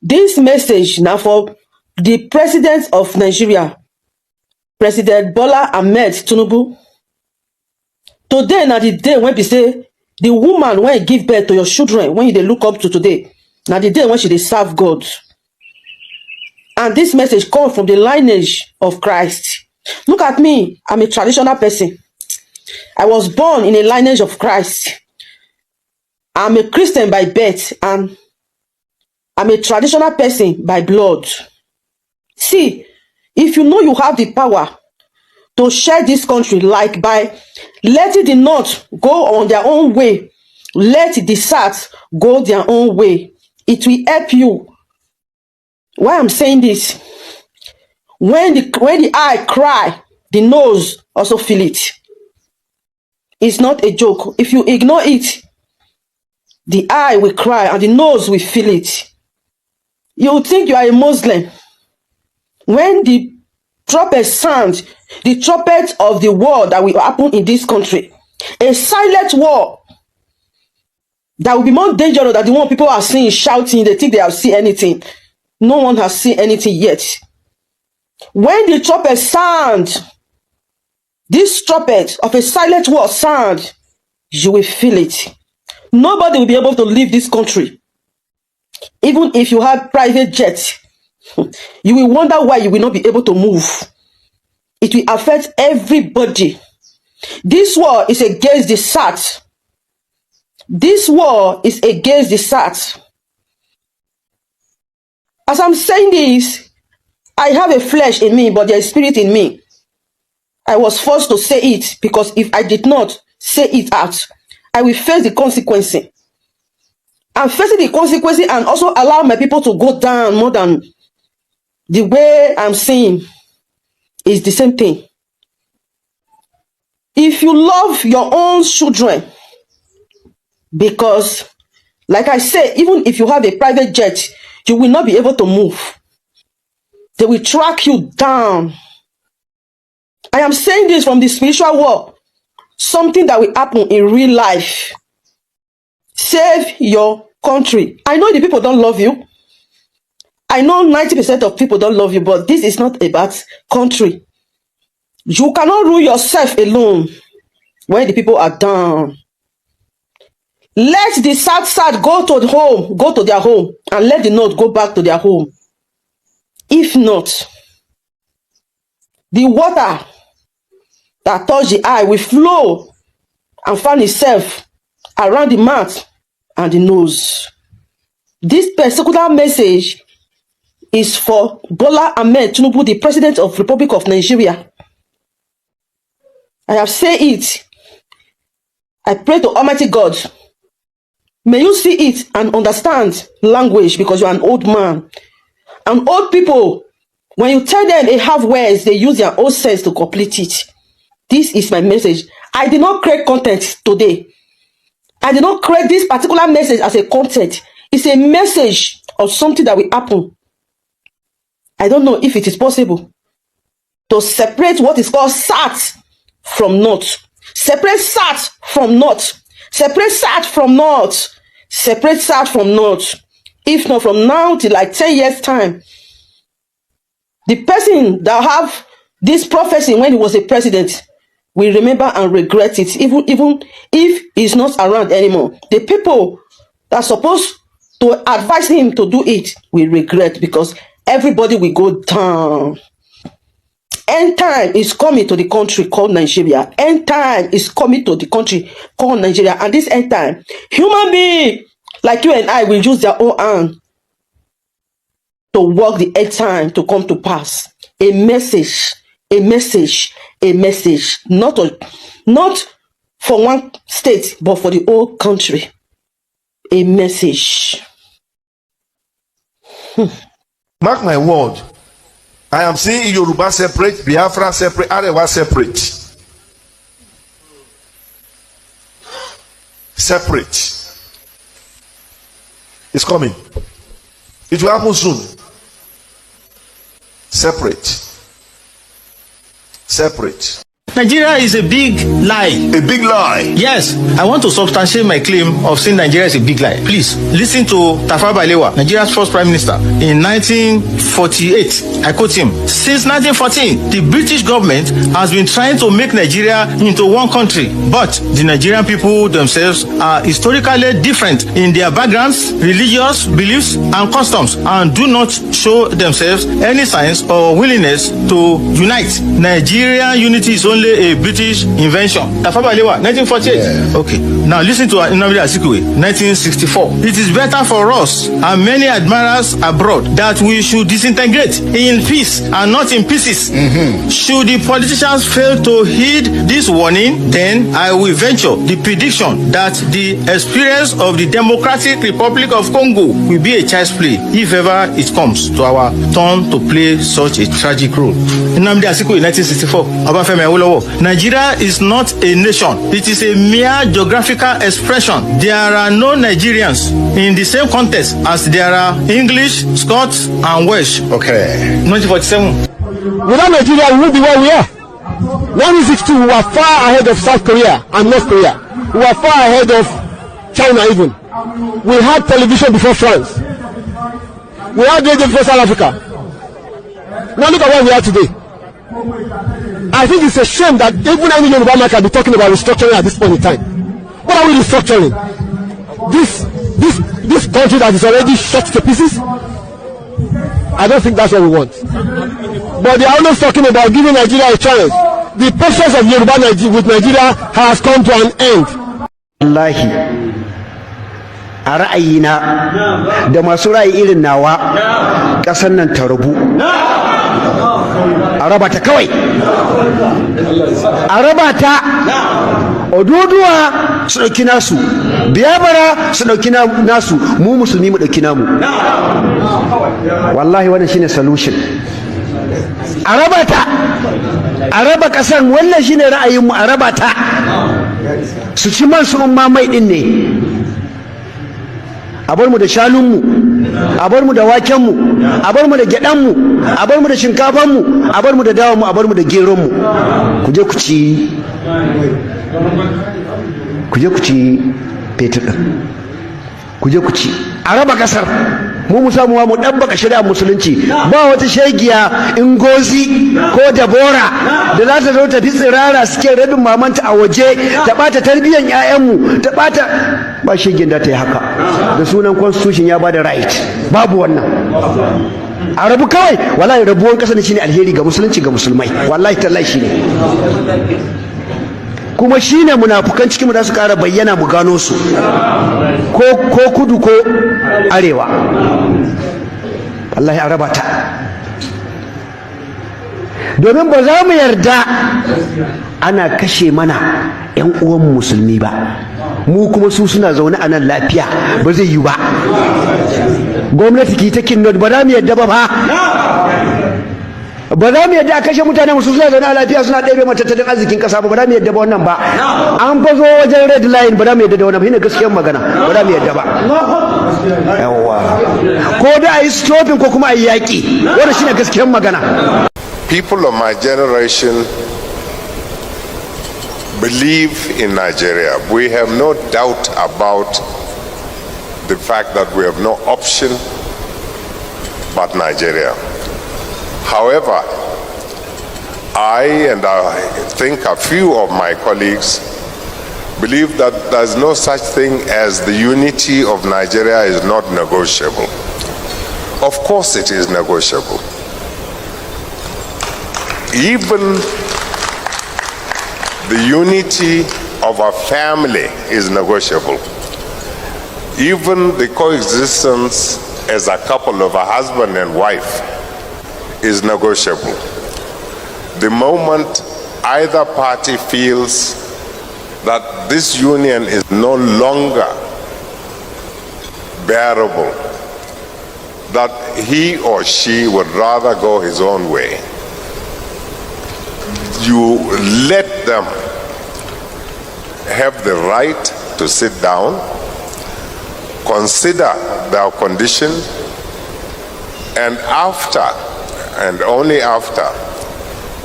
This message now for the president of Nigeria, President Bola Ahmed Tinubu. Today na the day when we say the woman when you give birth to your children, when you dey look up to today, na the day when she dey serve God. And this message comes from the lineage of Christ. Look at me, I'm a traditional person. I was born in a lineage of Christ. I'm a Christian by birth and I'm a traditional person by blood. See, if you know you have the power to share this country, like by letting the North go on their own way, let the South go their own way, it will help you. Why I'm saying this? When the eye cry, the nose also feel it. It's not a joke. If you ignore it, the eye will cry and the nose will feel it. You think you are a Muslim. When the trumpet sound, the trumpet of the war that will happen in this country, a silent war that will be more dangerous than the one people are seeing, shouting, they think they have seen anything. No one has seen anything yet. When the trumpet sound, this trumpet of a silent war sound, you will feel it. Nobody will be able to leave this country. Even if you have private jets, you will wonder why you will not be able to move. It will affect everybody. This war is against the South. This war is against the South. As I'm saying this, I have a flesh in me, but there is spirit in me. I was forced to say it because if I did not say it out, I will face the consequences. I'm facing the consequences and also allow my people to go down more than the way I'm saying is the same thing. If you love your own children, because like I say, even if you have a private jet, you will not be able to move. They will track you down. I am saying this from the spiritual world, something that will happen in real life. Save your country. I know the people don't love you. I know 90% of people don't love you, but this is not about country. You cannot rule yourself alone when the people are down. Let the South go to their home, and let the North go back to their home. If not, the water that touch the eye will flow and find itself around the mouth and the nose. This particular message is for Bola Ahmed Tinubu, the President of the Republic of Nigeria. I have said it. I pray to Almighty God. May you see it and understand language, because you are an old man. And old people, when you tell them they have words, they use their own sense to complete it. This is my message. I did not create content today. I did not create this particular message as a content. It's a message of something that will happen. I don't know if it is possible to separate what is called South from North. Separate South from North. Separate South from North. Separate South from North. If not, from now till like 10 years time, the person that have this prophecy when he was a president will remember and regret it, even if he's not around anymore. The people that are supposed to advise him to do it will regret, because everybody will go down. End time is coming to the country called Nigeria. End time is coming to the country called Nigeria. And this end time, human being like you and I will use their own hand to work the end time to come to pass. A message, a message, a message. Not for one state, but for the whole country. A message. Mark my word. I am seeing Yoruba separate, Biafra separate, Arewa separate. Separate. It's coming. It will happen soon. Separate. Separate. Nigeria is a big lie. A big lie. Yes, I want to substantiate my claim of saying Nigeria is a big lie. Please, listen to Tafawa Balewa, Nigeria's first prime minister, in 1948. I quote him, "Since 1914, the British government has been trying to make Nigeria into one country, but the Nigerian people themselves are historically different in their backgrounds, religious beliefs, and customs, and do not show themselves any signs or willingness to unite. Nigerian unity is only a British invention." Tafawa Balewa, 1948. Yeah. Okay. Now listen to Inevitability, 1964. "It is better for us and many admirers abroad that we should disintegrate in peace and not in pieces. Should the politicians fail to heed this warning, then I will venture the prediction that the experience of the Democratic Republic of Congo will be a child's play if ever it comes to our turn to play such a tragic role." Nnamdi Azikiwe, 1964. Obafemi Awolowo, "Nigeria is not a nation. It is a mere geographical expression. There are no Nigerians in the same context as there are English, Scots, and Welsh." Okay. 1947. Without Nigeria, we won't be where we are. 1962, we were far ahead of South Korea and North Korea. We were far ahead of China even. We had television before France. We had radio before South Africa. Now look at where we are today. I think it's a shame that even any Yoruba man can be talking about restructuring at this point in time. What are we restructuring? This country that is already shot to pieces? I don't think that's what we want. But they are always talking about giving Nigeria a chance. The patience of Yoruba with Nigeria has come to an end. Wallahi, a ra'ayina da masu ra'ayi irin nawa, ƙasar nan ta rabu. A raba ta kawai. A raba ta. Oduduwa su ɗauki nasu, Biafra su ɗauki nasu, mu musulmi mu ɗauki namu. Wallahi wannan shine solution. A raba ta. A raba ƙasar, wannan shine ra'ayinmu, a raba ta. Su ci man su umma mai ɗin ne. A bar mu da shanunmu, a bar mu da wakenmu, a bar mu da gyaɗanmu, a bar mu da shinkafanmu, a bar mu da dawanmu, a bar mu da geronmu. Ku je ku ci fetur ɗin, ku je ku ci. A raba ƙasar, mu samu mu ɗabbaka shari'ar musulunci. Ba wata shegiya Ngozi ko Dabora da za ta zo ta fi tsirara suke rabin mamanta a waje ta ɓata tarbiyyar 'ya'yanmu, ta ɓata, ba shegin da ta yi haka da sunan constitution ya bada right. Babu wannan. A rabu kawai. Wallahi rabuwar ƙasar shine alheri ga musulunci, ga musulmai. Wallahi tallahi shine. Kuma shine munafukan cikin mu da su ƙara bayyana mu gano su, ko kudu ko arewa. Wallahi a raba ta, domin ba za mu yarda ana kashe mana 'yan uwan musulmi ba, mu kuma su suna zaune a nan lafiya. Ba zai yi ba. Gwamnati ki ta kinnot, ba za mu yarda ba. Ba za mu yadda a kashe mutane musu suna zaune a lafiya suna ɗebe matattalin arzikin ƙasa ba. Ba za mu yadda ba wannan ba. An fazo wajen red line, ba za mu yadda da wannan ba. Shine gaskiyar magana. Ba za mu yadda ba. Yawwa. Ko da a yi stopping ko kuma a yi yaƙi. Wannan shine gaskiyar magana. People of my generation believe in Nigeria. We have no doubt about the fact that we have no option but Nigeria. However, I think a few of my colleagues believe that there's no such thing as the unity of Nigeria is not negotiable. Of course it is negotiable. Even the unity of a family is negotiable. Even the coexistence as a couple of a husband and wife is negotiable. The moment either party feels that this union is no longer bearable, that he or she would rather go his own way, you let them have the right to sit down, consider their condition, and after, and only after,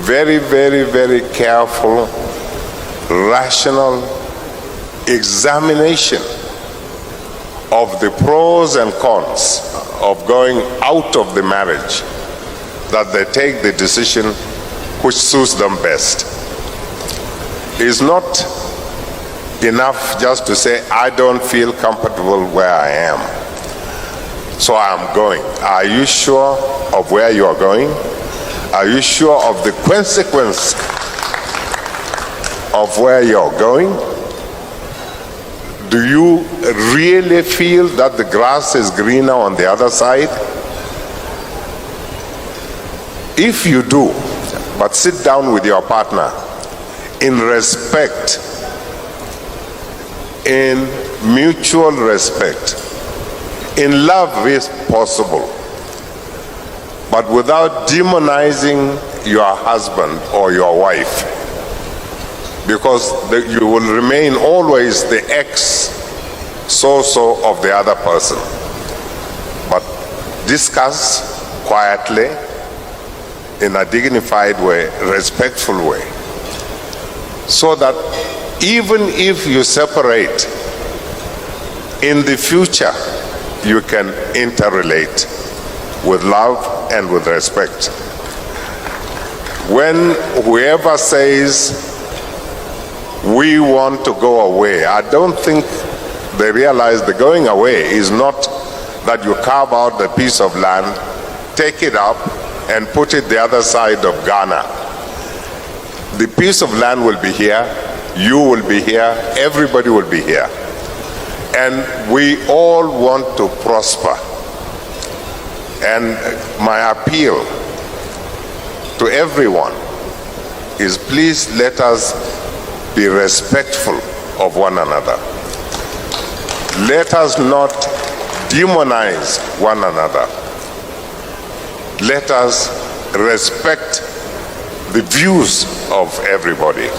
very, very, very careful, rational examination of the pros and cons of going out of the marriage, that they take the decision which suits them best. It's not enough just to say, I don't feel comfortable where I am, so I'm going. Are you sure of where you are going? Are you sure of the consequence of where you're going? Do you really feel that the grass is greener on the other side? If you do, but sit down with your partner in respect, in mutual respect, in love if possible, but without demonizing your husband or your wife, because you will remain always the ex-so-so of the other person. But discuss quietly, in a dignified way, respectful way, so that even if you separate, in the future you can interrelate with love and with respect. When whoever says we want to go away, I don't think they realize the going away is not that you carve out the piece of land, take it up and put it the other side of Ghana. The piece of land will be here, you will be here, everybody will be here. And we all want to prosper. And my appeal to everyone is, please let us be respectful of one another. Let us not demonize one another. Let us respect the views of everybody.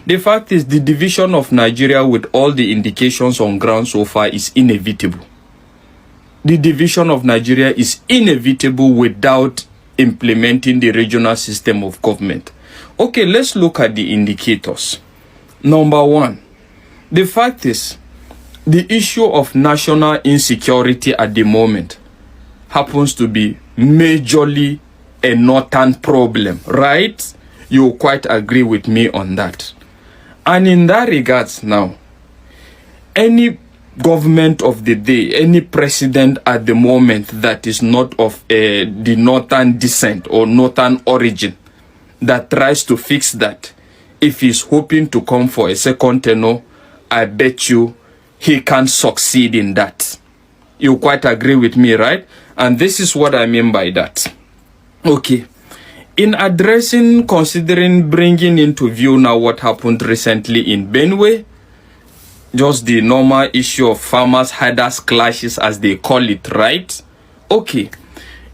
The fact is, the division of Nigeria, with all the indications on ground so far, is inevitable. The division of Nigeria is inevitable without implementing the regional system of government. Okay, let's look at the indicators. Number one, the fact is, the issue of national insecurity at the moment happens to be majorly a northern problem, right? You quite agree with me on that. And in that regards now, any government of the day, any president at the moment that is not of the northern descent or northern origin that tries to fix that, if he's hoping to come for a second tenure, I bet you he can't succeed in that. You quite agree with me, right? And this is what I mean by that. Okay. In addressing, considering bringing into view now what happened recently in Benue, just the normal issue of farmers' herders clashes, as they call it, right? Okay.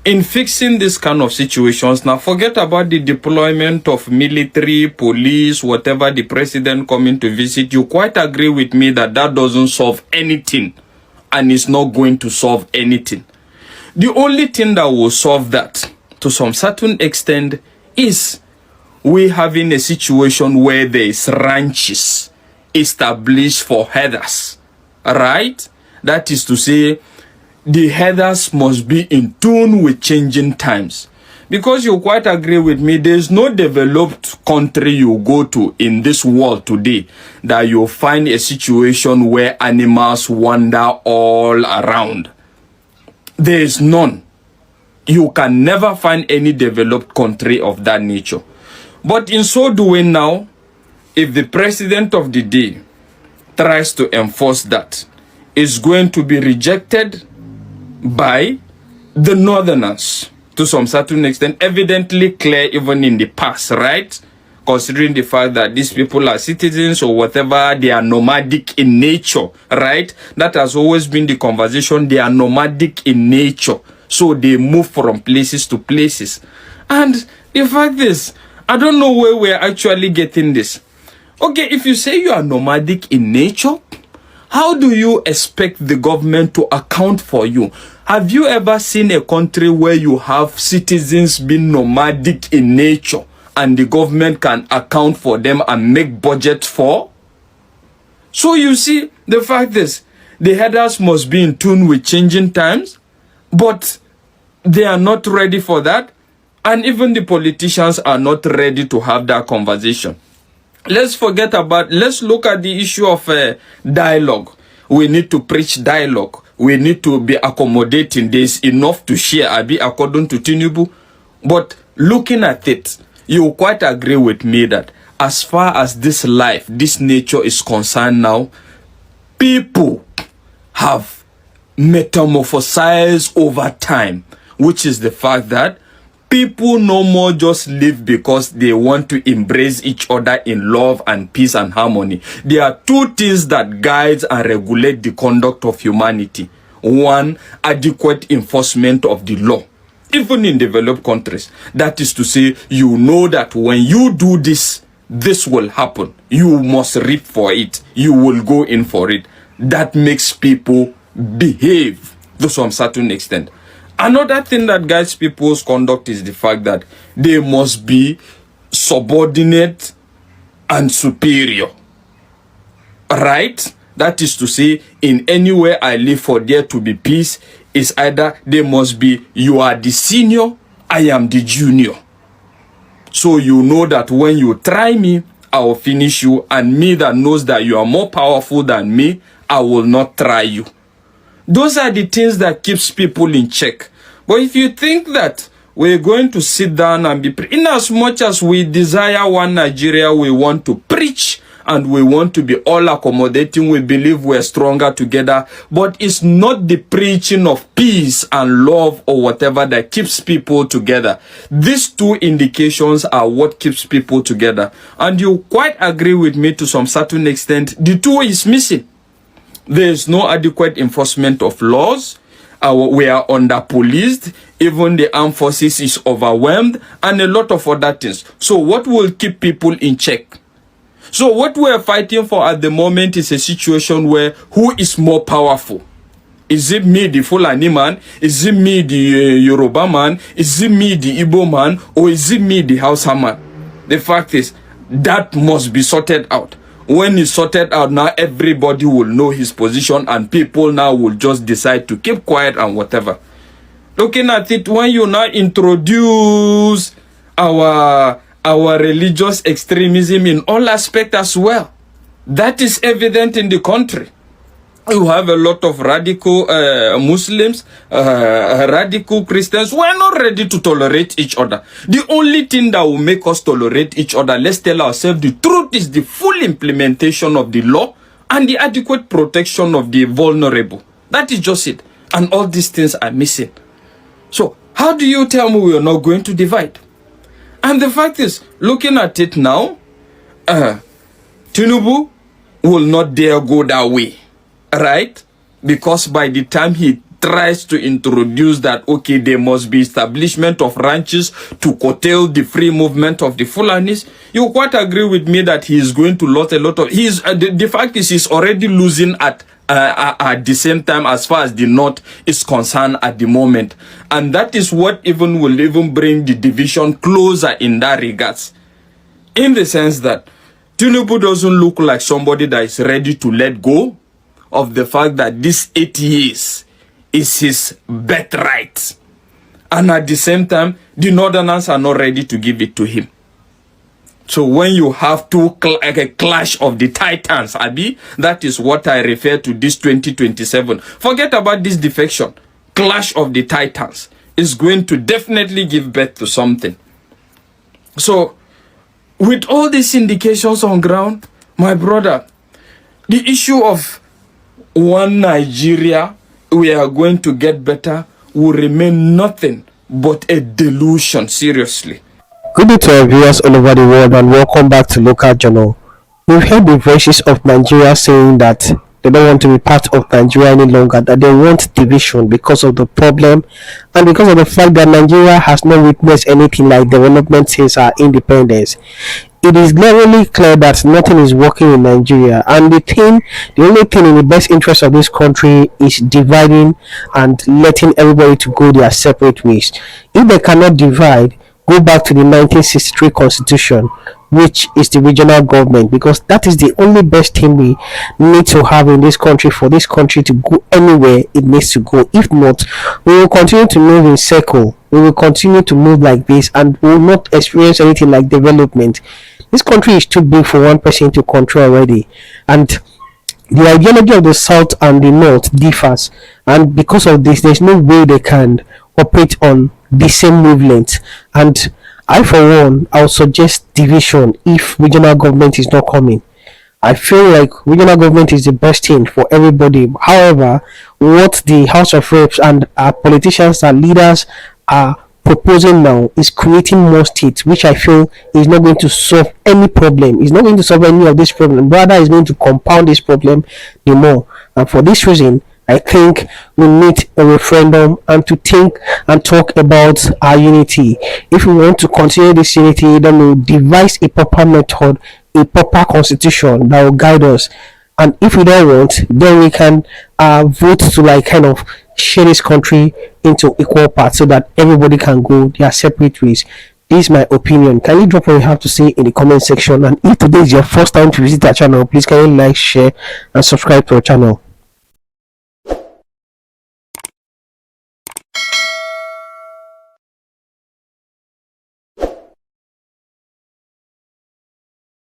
In fixing this kind of situations, now forget about the deployment of military, police, whatever the president coming to visit. You quite agree with me that that doesn't solve anything and is not going to solve anything. The only thing that will solve that, to some certain extent, is we having a situation where there is ranches established for herders, right? That is to say, the herders must be in tune with changing times. Because you quite agree with me, there is no developed country you go to in this world today that you'll find a situation where animals wander all around. There is none. You can never find any developed country of that nature. But in so doing now, if the president of the day tries to enforce that, it's going to be rejected by the northerners to some certain extent, evidently clear even in the past, right? Considering the fact that these people are citizens or whatever, they are nomadic in nature, right? That has always been the conversation. They are nomadic in nature. So they move from places to places. And the fact is, I don't know where we're actually getting this. Okay, if you say you are nomadic in nature, how do you expect the government to account for you? Have you ever seen a country where you have citizens being nomadic in nature and the government can account for them and make budget for. So you see, the fact is, the headers must be in tune with changing times, but they are not ready for that, and even the politicians are not ready to have that conversation. Let's look at the issue of dialogue. We need to preach dialogue. We need to be accommodating. There's enough to share, according to Tinubu. But looking at it, you quite agree with me that as far as this life, this nature is concerned now, people have metamorphosized over time, which is the fact that people no more just live because they want to embrace each other in love and peace and harmony. There are two things that guide and regulate the conduct of humanity. One, adequate enforcement of the law, even in developed countries. That is to say, you know that when you do this, this will happen. You must reap for it. You will go in for it. That makes people behave to some certain extent. Another thing that guides people's conduct is the fact that they must be subordinate and superior. Right? That is to say, in anywhere I live for there to be peace, is either they must be, you are the senior, I am the junior. So you know that when you try me, I will finish you, and me that knows that you are more powerful than me, I will not try you. Those are the things that keeps people in check. But if you think that we're going to sit down and be, in as much as we desire one Nigeria, we want to preach and we want to be all accommodating, we believe we're stronger together, but it's not the preaching of peace and love or whatever that keeps people together. These two indications are what keeps people together. And you quite agree with me to some certain extent, the two is missing. There is no adequate enforcement of laws. We are under-policed. Even the armed forces is overwhelmed, and a lot of other things. So what will keep people in check? So what we're fighting for at the moment is a situation where who is more powerful? Is it me, the Fulani man? Is it me, the Yoruba man? Is it me, the Igbo man? Or is it me, the Hausa man? The fact is, that must be sorted out. When it's sorted out, now everybody will know his position, and people now will just decide to keep quiet and whatever. Looking at it, when you now introduce our religious extremism in all aspects as well, that is evident in the country. You have a lot of radical Muslims, radical Christians who are not ready to tolerate each other. The only thing that will make us tolerate each other, let's tell ourselves the truth, is the full implementation of the law and the adequate protection of the vulnerable. That is just it. And all these things are missing. So how do you tell me we are not going to divide? And the fact is, looking at it now, Tinubu will not dare go that way. Right? Because by the time he tries to introduce that, okay, there must be establishment of ranches to curtail the free movement of the Fulanis, you quite agree with me that he is going to lose a lot of... the fact is, he's already losing at the same time as far as the North is concerned at the moment. And that is what will even bring the division closer in that regards. In the sense that Tinubu doesn't look like somebody that is ready to let go of the fact that this 8 years is his birthright. And at the same time, the Northerners are not ready to give it to him. So when you have a clash of the titans, Abi, that is what I refer to this 2027. Forget about this defection. Clash of the titans is going to definitely give birth to something. So, with all these indications on ground, my brother, the issue of one Nigeria, we are going to get better, will remain nothing but a delusion, seriously. Good day to our viewers all over the world, and welcome back to Local Journal. We've heard the voices of Nigeria saying that they don't want to be part of Nigeria any longer, that they want division because of the problem and because of the fact that Nigeria has not witnessed anything like development since our independence. It is glaringly clear that nothing is working in Nigeria, and the only thing in the best interest of this country is dividing and letting everybody to go their separate ways. If they cannot divide, go back to the 1963 constitution, which is the regional government, because that is the only best thing we need to have in this country for this country to go anywhere it needs to go. If not, we will continue to move in circle. We will continue to move like this, and we will not experience anything like development. This country is too big for one person to control already, and the ideology of the south and the north differs, and because of this there's no way they can operate on the same wavelength. And I, for one, I would suggest division if regional government is not coming. I feel like regional government is the best thing for everybody. However, what the House of Reps and our politicians and leaders are proposing now is creating more states, which I feel is not going to solve any problem. It's not going to solve any of this problem. Rather, it's going to compound this problem the more. And for this reason, I think we need a referendum and to think and talk about our unity. If we want to continue this unity, then we'll devise a proper method, a proper constitution that will guide us. And if we don't want, then we can vote to like kind of share this country into equal parts so that everybody can go their separate ways. This is my opinion. Kindly drop what you have to say in the comment section. And if today is your first time to visit our channel, please kindly like, share, and subscribe to our channel.